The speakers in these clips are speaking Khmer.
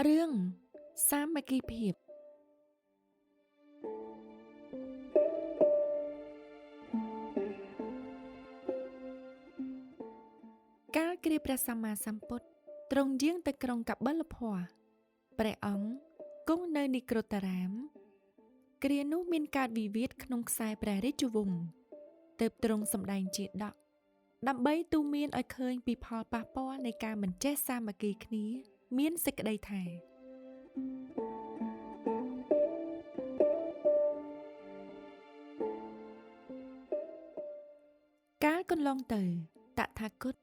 រឿងសាមគ្គីភាពកាលគ្រាព្រះសម្មាសម្ពុទ្ធទ្រង់យាងទៅក្រុងកបិលភ័រព្រះអង្គគង់នៅនិក្រុត្តរាមគ្រានោះមានកើតវិវាទក្នុងខ្សែព្រះរាជវង្សទើបទ្រង់សម្ដែងជាដកដើម្បីទូន្មានឲ្យឃើញពីផលប៉ះពាល់នៃការមិនចេះសាមគ្គីគ្នាមានសេចក្តីថាកាលកន្លងទៅតថាគត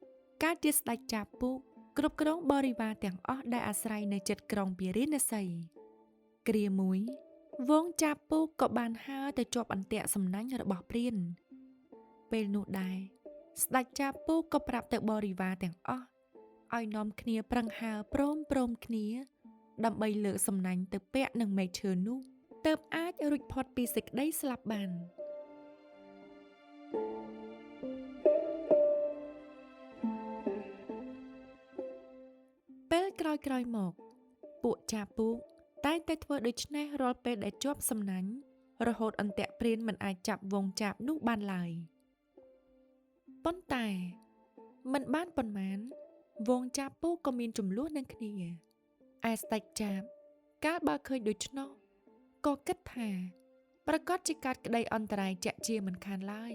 កើតជាស្ដេចចាពូកគ្រប់គ្រងបរិវារទាំងអស់ដែលអាស្រ័យនៅជិតក្រុងពារាណសីគ្រាមួយវងចាពូកក៏បានហើរទៅជាប់អន្ទាក់សំណាញ់របស់ព្រានពេលនោះដែរស្ដេចចាពូកក៏ប្រាប់ទៅបរិវារទាំងអស់ឲ្យនាំគ្នាប្រឹងហើរព្រមគ្នាដើម្បីលើកសំណាញ់ទៅពាក់នឹងមែកឈើនោះទើបអាចរួចផុតពីសេចក្តីស្លាប់បានពេលក្រោយមកពួកចាពូកតែងតែធ្វើដូច្នេះរាល់ពេលដែលជាប់សំណាញ់រហូតអន្ទាក់ព្រានមិនអាចចាប់វងចាបនោះបានឡើយប៉ុន្តែមិនបានប៉ុន្មានវងចាពូកក៏មានចំនួននឹងគ្នាឯស្ដេចចាបកាលបើឃើញដូច្នោះក៏គិតថាប្រកាសជាកាត់ក្តីអន្តរាយជាក់ជាមិនខានឡើយ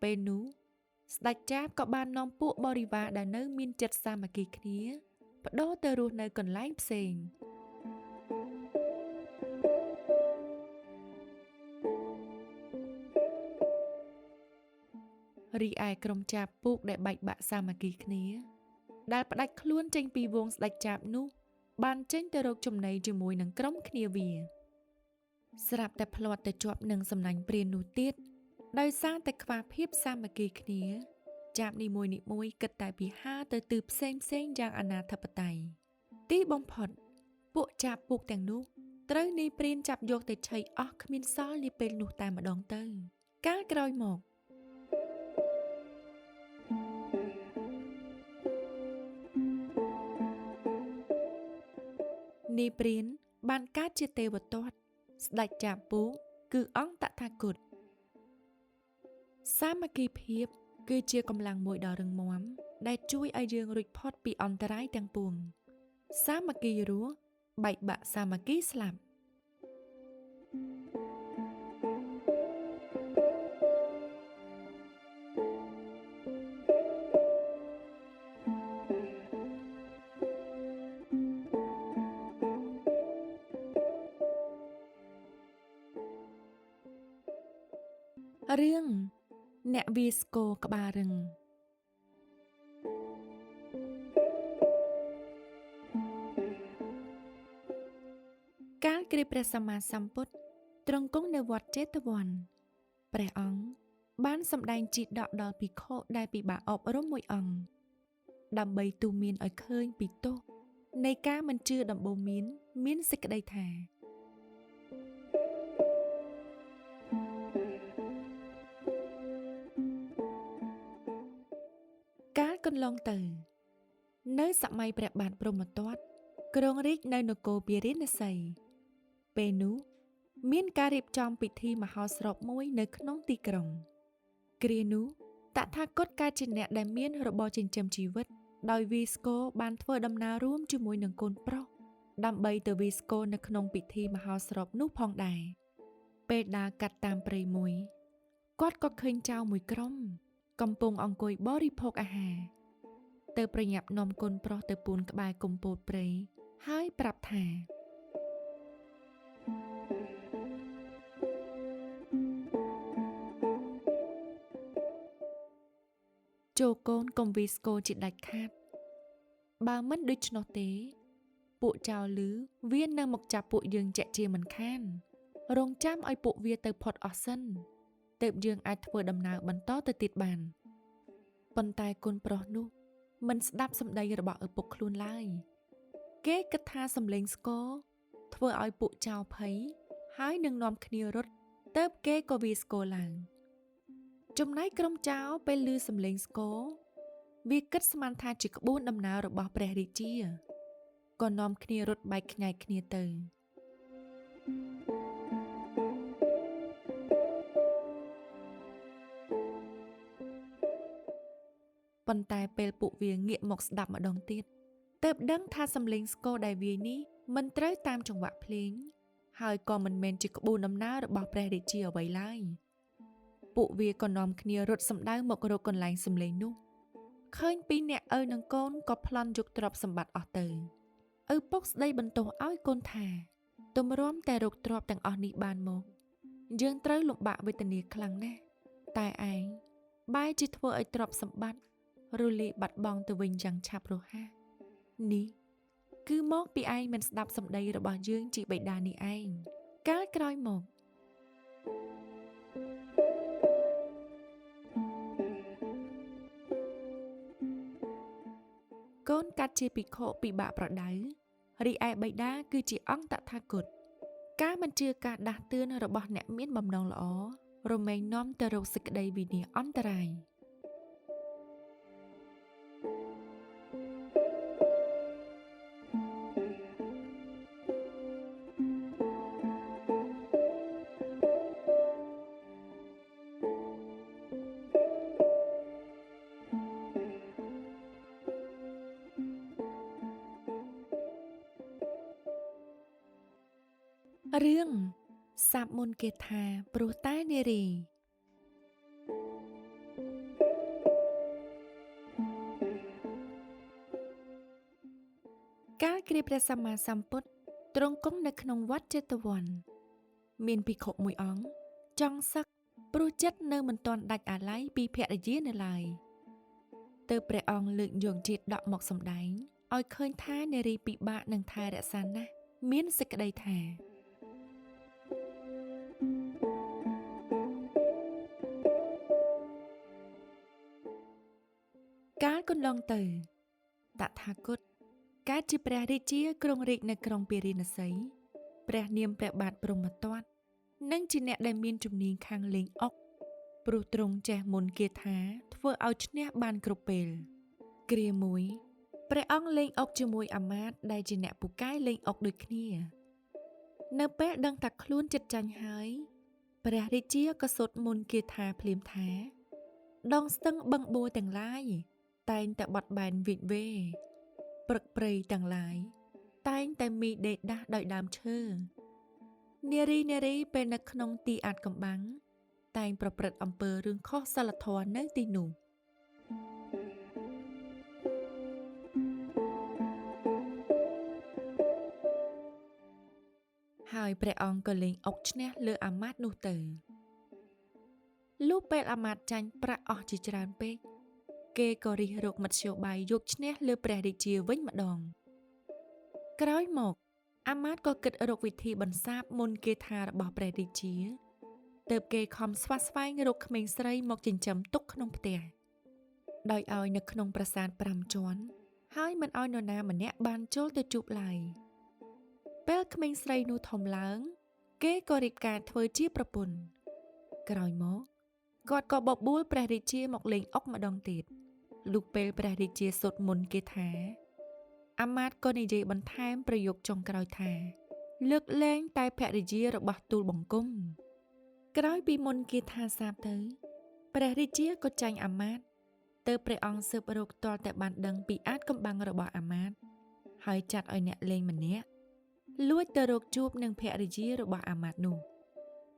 ពេលនោះស្ដេចចាបក៏បាននាំពួកបរិវារដែលនៅមានចិត្តសាមគ្គីគ្នាបដូរទៅរស់នៅកន្លែងផ្សេងរីឯក្រុមចាបពូកដែលបែកបាក់សាមគ្គីគ្នាដែលផ្ដាច់ខ្លួនចេញពីវងស្ដេចចាបនោះបានចេញទៅរកចំណីជាមួយនឹងក្រុមគ្នាវាស្រាប់តែផ្លាត់ទៅជាប់នឹងសំណាញ់ព្រាននោះទៀតដោយសារតែខ្វះភាពសាមគ្គីគ្នាចាបនីមួយគិតតែពីហើរទៅទិសផ្សេងយ៉ាងអនាធិបតេយ្យទីបំផុតពួកចាបពូកទាំងនោះត្រូវនាយព្រានចាប់យកទៅឆីអស់គ្មានសល់នាពេលនោះតែម្ដងទៅកាលក្រោយមកនាយព្រានបានកើតជាទេវទត្តស្ដេចចាបពូកគឺអង្គតថាគតសាមគ្គីភាពគឺជាកម្លាំងមួយដ៏រឹងមាំដែលជួយឲ្យយើងរួចផុតពីអន្តរាយទាំងពួងសាមគ្គីរស់បែកបាក់សាមគ្គីស្លាប់រឿងអ្នកវាស្គរក្បាលរឹងកាលគ្រាព្រះសម្មាសម្ពុទ្ធទ្រង់គង់នៅវត្តចេតវ័នព្រះអង្គបានសម្ដែងជាដកដល់ភិក្ខុដែលពិបាកអប់រំមួយអង្គដើម្បីទូន្មានឲ្យឃើញពីទោសនៃការមិនជឿដំបូន្មានសេចក្តីថាកាលកន្លងទៅនៅសម័យព្រះបាទព្រហ្មទត្តគ្រងរាជ្យនៅនគរពារាណសីពេលនោះមានការរៀបចំពិធីមហោស្រពមួយនៅក្នុងទីក្រុងគ្រានោះតថាគតកើតជាអ្នកដែលមានរបរចិញ្ចឹមជីវិតដោយវាស្គរបានធ្វើដំណើររួមជាមួយនឹងកូនប្រុសដើម្បីទៅវាស្គរនៅក្នុងពិធីមហោស្រពនោះផងដែរពេលដើរកាត់តាមព្រៃមួយគាត់ក៏ឃើញចៅមួយក្រុមកំពុងអង្គុយបរិភោគអាហារទៅប្រញាប់នាំកូនប្រុសទៅពួនក្បែរគុម្ពោតព្រៃហើយប្រាប់ថាចូលកូនកុំវាស្គរជាដាច់ខាតបើមិនដូច្នោះទេពួកចៅលឺវានៅមកចាប់ពួកយើងជាក់ជាមិនខានរងចាំឲ្យពួកវាទៅផុតអស់សិនទើបយើងអាចធ្វើដំណើរបន្តទៅទៀតបានប៉ុន្តែកូនប្រុសនោះមិនស្ដាប់សម្ដីរបស់ឪពុកខ្លួនឡើយគេគិតថាសំឡេងស្គរធ្វើឲ្យពួកចៅភ័យហើយនឹងនាំគ្នារត់ទើបគេក៏វាស្គរឡើងចំណែកក្រុមចៅពេលឮសំឡេងស្គរវាគិតស្មានថាជាក្បួនដំណើររបស់ព្រះរាជា ក៏នាំគ្នារត់បែកខ្ញែកគ្នាទៅប៉ុន្តែពេលពួកវាងាកមកស្ដាប់ម្ដងទៀតទើបដឹងថាសំឡេងស្គរដែលវាយនេះមិនត្រូវតាមចង្វាក់ភ្លេងហើយក៏មិនមែនជាក្បួនដំណើររបស់ព្រះរាជាអ្វីឡើយពួកវាក៏នាំគ្នារត់សម្ដៅមករកកន្លែងសំឡេងនោះឃើញពីអ្នកឪនិងកូនក៏ប្លន់យកទ្រព្យសម្បត្តិអស់ទៅឪពុកស្ដីបន្ទោសឲ្យកូនថាទម្រាំតែរកទ្រព្យទាំងអស់នេះបានមកយើងត្រូវលំបាកវេទនាខ្លាំងណាស់តែឯងបែរជាធ្វើឲ្យទ្រព្យសម្បត្តិរលាយបាត់បង់ទៅវិញយ៉ាងឆាប់រហ័សនេះគឺមកពីឯងមិនស្ដាប់សម្ដីរបស់យើងជីបិតានេះឯងកាលក្រោយមកកូនកាត់ជាភិក្ខុពិបាកប្រដៅរីឯបិតាគឺជាអង្គតថាគតការមិនជឿការដាស់តឿនរបស់អ្នកមានបំណងល្អរមែងនាំទៅរកសេចក្តីវិនាសអន្តរាយរឿងសាបមុនគេថាព្រោះតែនារីកាលគ្រាព្រះសម្មាសម្ពុទ្ធទ្រង់គង់នៅក្នុងវត្តចេតវ័នមានភិក្ខុមួយអង្គចង់សឹកព្រោះចិត្តនៅមិនទាន់ដាច់អាល័យពីភរិយានៅឡើយទើបព្រះអង្គលើកយកជាដកមកសម្ដែងឲ្យឃើញថានារីពិបាកនឹងថែរក្សាណាស់មានសេចក្តីថាកាលកន្លងទៅតថាគតកើតជាព្រះរាជាគ្រងរាជ្យនៅក្រុងពារាណសីព្រះនាមព្រះបាទព្រហ្មទត្តនិងជាអ្នកដែលមានជំនាញខាងលេងអុកព្រោះទ្រង់ចេះមន្តគាថាធ្វើឲ្យឈ្នះបានគ្រប់ពេលគ្រាមួយព្រះអង្គលេងអុកជាមួយអាមាត្យដែលជាអ្នកពូកែលេងអុកដូចគ្នានៅពេលដឹងថាខ្លួនចិត្តចាញ់ហើយព្រះរាជាក៏សូត្រមន្តគាថាភ្លាមថាដងស្ទឹងបឹងបួរទាំងឡាយតែងតែបត់បែនវិចវេព្រឹកព្រៃទាំងឡាយតែងតែមីដេកដាស់ដោយដើមឈើនារីពេលនៅក្នុងទីអាថ៌កំបាំងតែងប្រព្រឹត្តអំពើរឿងខុសសិលធម៌នៅទីនោះហើយព្រះអង្គក៏លេងអុកឈ្នះលើអាមាត្យនោះទៅលុះពេលអាមាត្យចាញ់ប្រាក់អស់ជាច្រើនពេកគេក៏រិះរកមធ្យោបាយយកឈ្នះលើព្រះរាជាវិញម្ដងក្រោយមកអាមាត្យក៏គិតរកវិធីបន្សាបមន្តគាថារបស់ព្រះរាជាទើបគេខំស្វាស្វែងរកក្មេងស្រីមកចិញ្ចឹមទុកក្នុងផ្ទះដោយឲ្យនៅក្នុងប្រាសាទ5ជាន់ហើយមិនឲ្យនរណាម្នាក់បានចូលទៅជួបឡើយពេលក្មេងស្រីនោះធំឡើងគេក៏រៀបការធ្វើជាប្រពន្ធក្រោយមកគាត់ក៏បបួលព្រះរាជាមកលេងអុកម្ដងទៀតលុះពេលព្រះរាជាសូត្រមន្តគាថាអាមាត្យក៏និយាយបន្ថែមប្រយោគចុងក្រោយថាលើកលែងតែភរិយារបស់ទូលបង្គំក្រោយពីមន្តគាថាសាបទៅព្រះរាជាក៏ចាញ់អាមាត្យទើបព្រះអង្គស៊ើបរកទាល់តែបានដឹងពីអាថ៌កំបាំងរបស់អាមាត្យហើយចាត់ឲ្យអ្នកលេងម្នាក់លួចទៅរកជួបនឹងភរិយារបស់អាមាត្យនោះ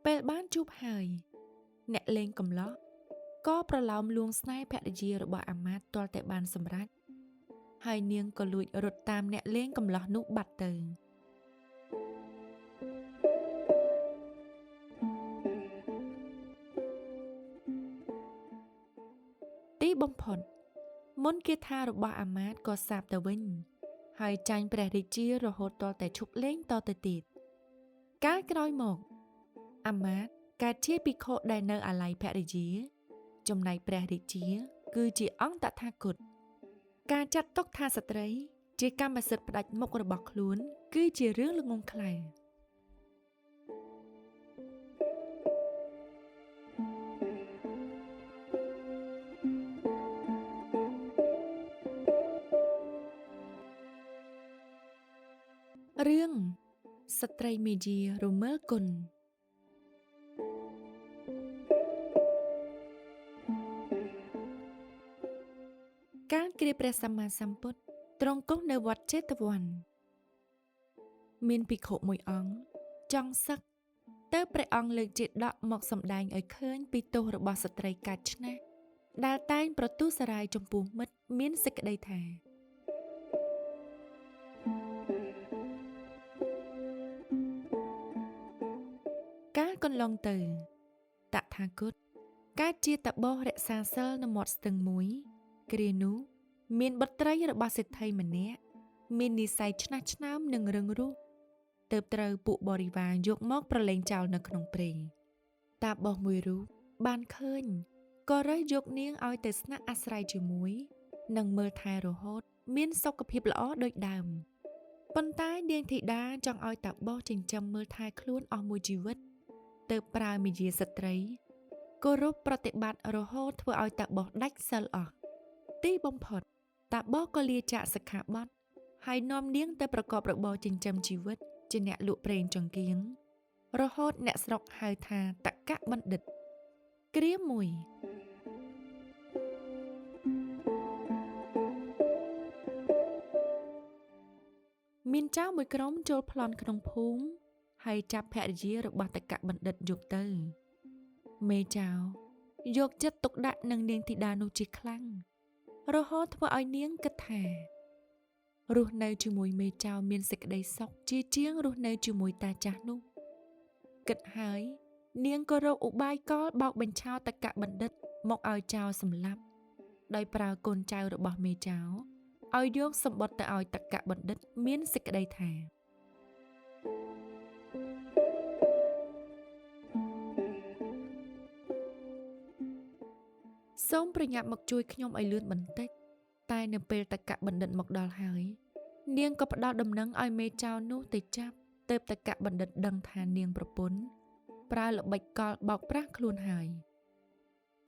ពេលបានជួបហើយអ្នកលេងកំឡោះក៏ប្រឡោមលួងស្នេហ៍ភរិយារបស់អាមាត្យទាល់តែបានសម្រេចហើយនាងក៏លួចរត់តាមអ្នកលេងកំឡោះនោះបាត់ទៅទីបំផុតមន្តគាថារបស់អាមាត្យក៏សាបទៅវិញហើយចាញ់ព្រះរាជារហូតទាល់តែឈប់លេងតទៅទៀតកាលក្រោយមកអាមាត្យកើតជាភិក្ខុដែលនៅអាល័យភរិយាចំណែកព្រះរាជាគឺជាអង្គតថាគតការចាត់ទុកថាស្ត្រីជាកម្មសិទ្ធិផ្ដាច់មុខរបស់ខ្លួនគឺជារឿងល្ងង់ខ្លៅ រឿងស្ត្រីមេជារមើលគុណកាលគ្រាព្រះសម្មាសម្ពុទ្ធទ្រង់គង់នៅវត្តចេតវ័នមានភិក្ខុមួយអង្គចង់សឹកទើបព្រះអង្គលើកជាដកមកសម្ដែងឲ្យឃើញពីទោសរបស់ស្ត្រីកាចឆ្នះដែលតែងប្រទុសរាយចំពោះមិត្តមានសេចក្តីថាកាលកន្លងទៅតថាគតកើតជាតបោរក្សាសិលនៅមាត់ស្ទឹងមួយគ្រានោះមានបុត្រីរបស់សេដ្ឋីម្នាក់មាននិស្ស័យឆ្នះឆ្នើមនិងរឹងរូសទើបត្រូវពួកបរិវារយកមកប្រឡែងចោលនៅក្នុងព្រៃតាបោះមួយរូបបានឃើញក៏រើសយកនាងឲ្យទៅស្នាក់អាស្រ័យជាមួយនិងមើលថែរហូតមានសុខភាពល្អដូចដើមប៉ុន្តែនាងធីតាចង់ឲ្យតាបោះចិញ្ចឹមមើលថែខ្លួនអស់មួយជីវិតទើបប្រើមាយាស្ត្រីគោរពប្រតិបត្តិរហូតធ្វើឲ្យតាបោះដាច់សិលអស់ទីបំផុតតាបោះក៏លាចាកសិក្ខាបទហើយនាំនាងទៅប្រកបរបរចិញ្ចឹមជីវិតជាអ្នកលក់ប្រេងចង្កៀងរហូតអ្នកស្រុកហៅថាតកៈបណ្ឌិតគ្រាមួយមានចៅមួយក្រុមចូលប្លន់ក្នុងភូមិហើយចាប់ភរិយារបស់តកៈបណ្ឌិតយកទៅមេចៅយកចិត្តទុកដាក់នឹងនាងធីតានោះជាខ្លាំងរហូតធ្វើឲ្យនាងគិតថារស់នៅជាមួយមេចៅមានសេចក្តីសុខជាងរស់នៅជាមួយតាចាស់នោះគិតហើយនាងក៏រកឧបាយកលបោកបញ្ឆោតកៈបណ្ឌិតមកឲ្យចៅសម្លាប់ដោយប្រើកូនចៅរបស់មេចៅឲ្យយកសម្បត្តិទៅឲ្យតកៈបណ្ឌិតមានសេចក្តីថាសូមប្រញាប់មកជួយខ្ញុំឲ្យលឿនបន្តិចតែនៅពេលតកៈបណ្ឌិតមកដល់ហើយនាងក៏ផ្ដល់ដំណឹងឲ្យមេចៅនោះទៅចាប់ទើបតកៈបណ្ឌិតដឹងថានាងប្រពន្ធប្រើល្បិចកលបោកប្រាស់ខ្លួនហើយ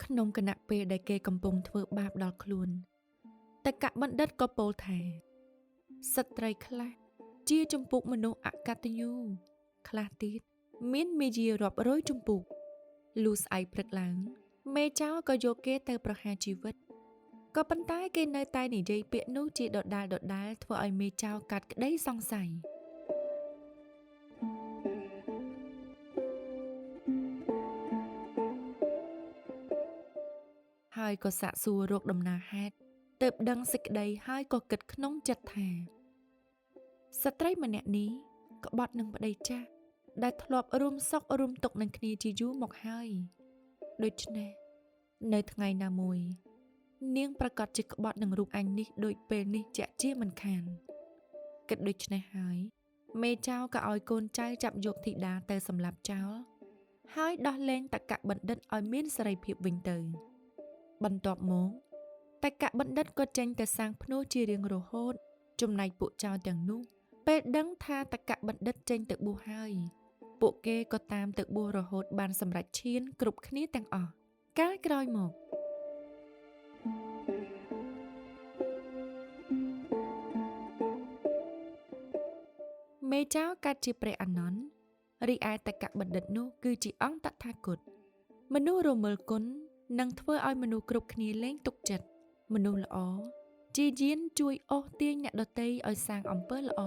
ក្នុងគណៈពេលដែលគេកំពុងធ្វើបាបដល់ខ្លួនតកៈបណ្ឌិតក៏ពោលថាស្ត្រីខ្លះជាជំពូកមនុស្សអកតញ្ញូខ្លះទៀតមានមាយារាប់រយជំពូកលុះស្អែកព្រឹកឡើងមេចៅក៏យកគេទៅប្រហារជីវិតក៏ប៉ុន្តែគេនៅតែនិយាយពាក្យនោះជាដដែលធ្វើឲ្យមេចៅកាត់ក្តីសង្ស័យហើយក៏សាកសួររកដំណើរហេតុទើបដឹងសេចក្តីហើយក៏គិតក្នុងចិត្តថាស្ត្រីម្នាក់នេះក្បត់នឹងប្តីចាស់ដែលធ្លាប់រួមសុខរួមទុក្ខនឹងគ្នាជាយូរមកហើយដូច្នេះនៅថ្ងៃណាមួយនាងប្រកាសជាក្បត់នឹងរូបអញនេះដូចពេលនេះជាក់ជាមិនខានគិតដូច្នេះហើយមេចៅក៏ឲ្យកូនចៅចាប់យកធីតាទៅសម្លាប់ចោលហើយដោះលែងតកៈបណ្ឌិតឲ្យមានសេរីភាពវិញទៅបន្ទាប់មកតកៈបណ្ឌិតក៏ចេញទៅសាងភ្នួសជារៀងរហូតចំណែកពួកចៅទាំងនោះពេលដឹងថាតកៈបណ្ឌិតចេញទៅបួសហើយពួកគេក៏តាមទៅបួសរហូតបានសម្រេចឈានគ្រប់គ្នាទាំងអស់កាលក្រោយមកមេចៅកាត់ជាព្រះអានន្ទរីឯតកៈបណ្ឌិតនោះគឺជាអង្គតថាគតមនុស្សរមើលគុណនឹងធ្វើឲ្យមនុស្សគ្រប់គ្នាលែងទុកចិត្តមនុស្សល្អជាយានជួយអូសទាញអ្នកដទៃឲ្យសាងអំពើល្អ